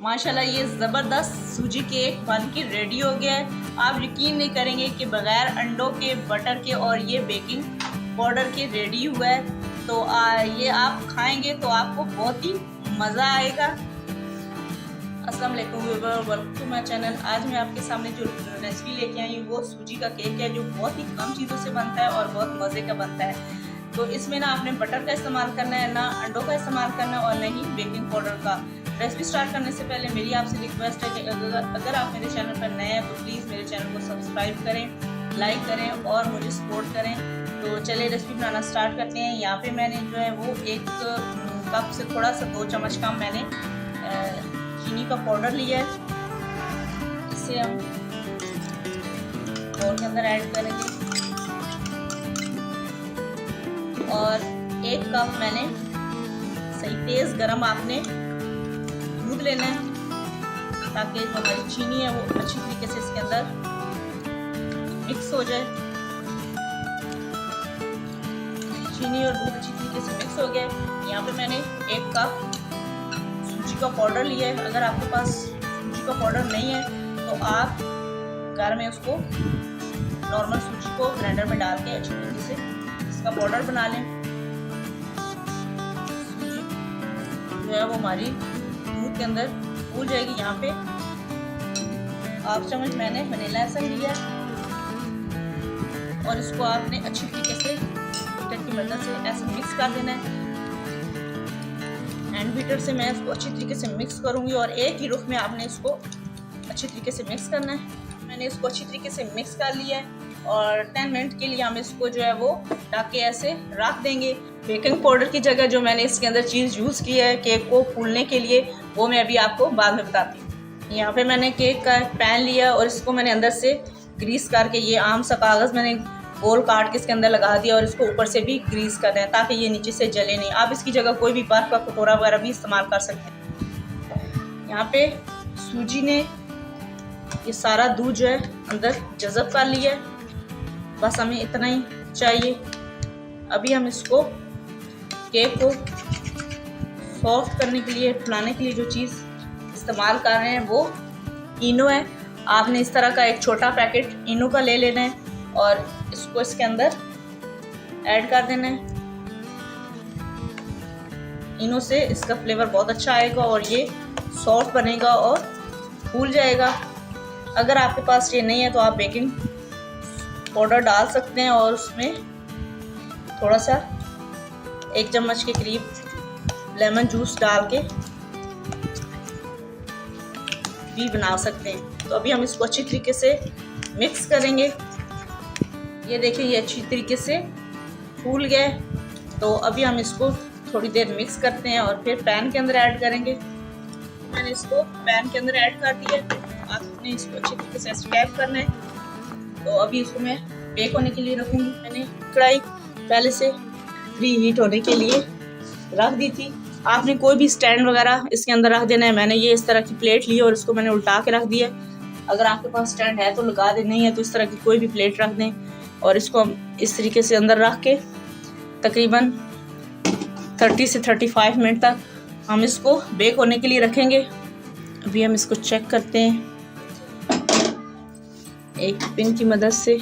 माशाल्लाह ये ज़बरदस्त सूजी केक बन के रेडी हो गया है। आप यकीन नहीं करेंगे कि बग़ैर अंडों के, बटर के और ये बेकिंग पाउडर के रेडी हुआ है। तो ये आप खाएंगे तो आपको बहुत ही मज़ा आएगा। अस्सलाम वालेकुम viewers, welcome to my channel. आज मैं आपके सामने जो रेसिपी लेके आई हूँ वो सूजी का केक है, जो बहुत ही कम चीज़ों से बनता है और बहुत मज़े का बनता है। तो इसमें ना आपने बटर का इस्तेमाल करना है, ना अंडों का इस्तेमाल करना है और न ही बेकिंग पाउडर का। रेसिपी स्टार्ट करने से पहले मेरी आपसे रिक्वेस्ट है कि अगर आप मेरे चैनल पर नए हैं तो प्लीज़ मेरे चैनल को सब्सक्राइब करें, लाइक करें और मुझे सपोर्ट करें। तो चलिए रेसिपी बनाना स्टार्ट करते हैं। यहाँ पे मैंने जो है वो एक कप से थोड़ा सा 2 चम्मच कम मैंने चीनी का पाउडर लिया है। इसे हम बोल के अंदर ऐड करेंगे और 1 कप मैंने सही तेज़ गरम आपने दूध लेना है, ताकि जो हमारी चीनी है वो अच्छी तरीके से इसके अंदर मिक्स हो जाए। चीनी और दूध अच्छी तरीके से मिक्स हो गया। यहाँ पे मैंने 1 कप सूजी का पाउडर लिया है। अगर आपके पास सूजी का पाउडर नहीं है तो आप घर में उसको नॉर्मल सूजी को ग्राइंडर में डाल के अच्छी तरीके से इसका पाउडर बना लें। सूजी जो है वो हमारी दूध के अंदर फूल जाएगी। यहाँ पे 1/2 चम्मच मैंने वनीला एसेंस लिया और इसको आपने अच्छी तरीके से बीटर की मदद से ऐसे मिक्स कर देना है। हैंड बीटर से मैं इसको अच्छी तरीके से मिक्स करूँगी और एक ही रुख में आपने इसको अच्छी तरीके से मिक्स करना है। मैंने इसको अच्छी तरीके से मिक्स कर लिया है और 10 मिनट के लिए हम इसको जो है वो ढक के ऐसे रख देंगे। बेकिंग पाउडर की जगह जो मैंने इसके अंदर चीज़ यूज़ की है केक को फूलने के लिए, वो मैं अभी आपको बाद में बताती हूँ। यहाँ पे मैंने केक का पैन लिया और इसको मैंने अंदर से ग्रीस करके ये आम सा कागज़ मैंने गोल काट के इसके अंदर लगा दिया और इसको ऊपर से भी ग्रीस कर दें ताकि ये नीचे से जले नहीं। आप इसकी जगह कोई भी बर्फ़ का कटोरा वगैरह भी इस्तेमाल कर सकते हैं। यहाँ पे सूजी ने ये सारा दूध जो है अंदर जज़ब कर लिया है, बस हमें इतना ही चाहिए। अभी हम इसको केक को सॉफ्ट करने के लिए, फुलाने के लिए जो चीज़ इस्तेमाल कर रहे हैं वो इनो है। आपने इस तरह का एक छोटा पैकेट इनो का ले लेना है और इसको इसके अंदर ऐड कर देना है। इनो से इसका फ्लेवर बहुत अच्छा आएगा और ये सॉफ्ट बनेगा और फूल जाएगा। अगर आपके पास ये नहीं है तो आप बेकिंग पाउडर डाल सकते हैं और उसमें थोड़ा सा 1 चम्मच के करीब लेमन जूस डाल के भी बना सकते हैं। तो अभी हम इसको अच्छी तरीके से मिक्स करेंगे। ये देखिए ये अच्छी तरीके से फूल गए। तो अभी हम इसको थोड़ी देर मिक्स करते हैं और फिर पैन के अंदर ऐड करेंगे। मैंने इसको पैन के अंदर ऐड कर दिया। आपने इसको अच्छी तरीके से स्टैप करना है। तो अभी इसको मैं बेक होने के लिए रखूँगी। मैंने कढ़ाई पहले से प्री हीट होने के लिए रख दी थी। आपने कोई भी स्टैंड वगैरह इसके अंदर रख देना है। मैंने ये इस तरह की प्लेट ली और इसको मैंने उल्टा के रख दिया। अगर आपके पास स्टैंड है तो लगा दें, नहीं है तो इस तरह की कोई भी प्लेट रख दें और इसको हम इस तरीके से अंदर रख के तकरीबन 30 से 35 मिनट तक हम इसको बेक होने के लिए रखेंगे। अभी हम इसको चेक करते हैं एक पिन की मदद से।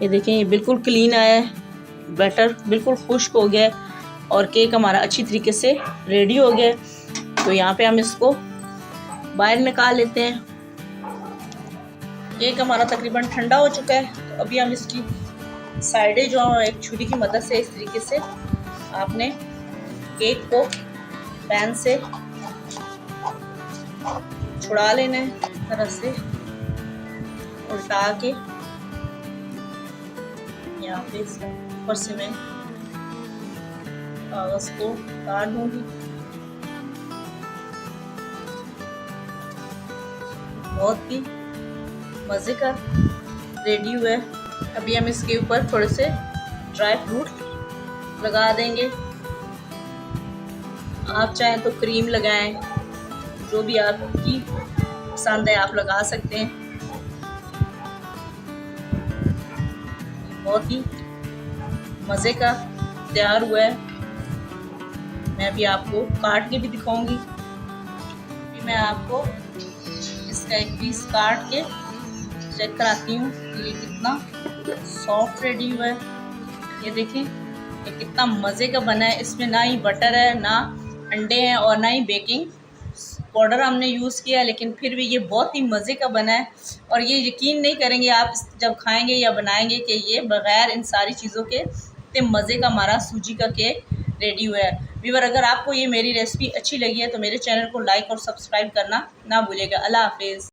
ये देखें ये बिल्कुल क्लीन आया है, बैटर बिल्कुल खुश्क हो गया है और केक हमारा अच्छी तरीके से रेडी हो गया है। तो यहाँ पे हम इसको बाहर निकाल लेते हैं। केक हमारा तकरीबन ठंडा हो चुका है। तो अभी हम इसकी साइडें जो एक छुरी की मदद से इस तरीके से आपने केक को पैन से छुड़ा लेना है, इस तरह से उल्टा के। यहाँ पे ऊपर से मैं कागज को काट दूंगी। बहुत ही मज़े का रेडी हुआ है। अभी हम इसके ऊपर थोड़े से ड्राई फ्रूट लगा देंगे। आप चाहें तो क्रीम लगाएं, जो भी आपकी पसंद है आप लगा सकते हैं। बहुत ही मज़े का तैयार हुआ है। मैं अभी आपको काट के भी दिखाऊंगी। आपको इसका एक पीस काट के चेक कराती हूँ कि ये कितना सॉफ्ट रेडी हुआ है। ये देखें ये कितना मज़े का बना है। इसमें ना ही बटर है, ना अंडे हैं और ना ही बेकिंग पाउडर हमने यूज़ किया है, लेकिन फिर भी ये बहुत ही मज़े का बना है। और ये यकीन नहीं करेंगे आप जब खाएंगे या बनाएंगे कि ये बग़ैर इन सारी चीज़ों के इतने मज़े का हमारा सूजी का केक रेडी हुआ है। व्यूअर, अगर आपको ये मेरी रेसिपी अच्छी लगी है तो मेरे चैनल को लाइक और सब्सक्राइब करना ना भूलिएगा। अल्लाह हाफिज़।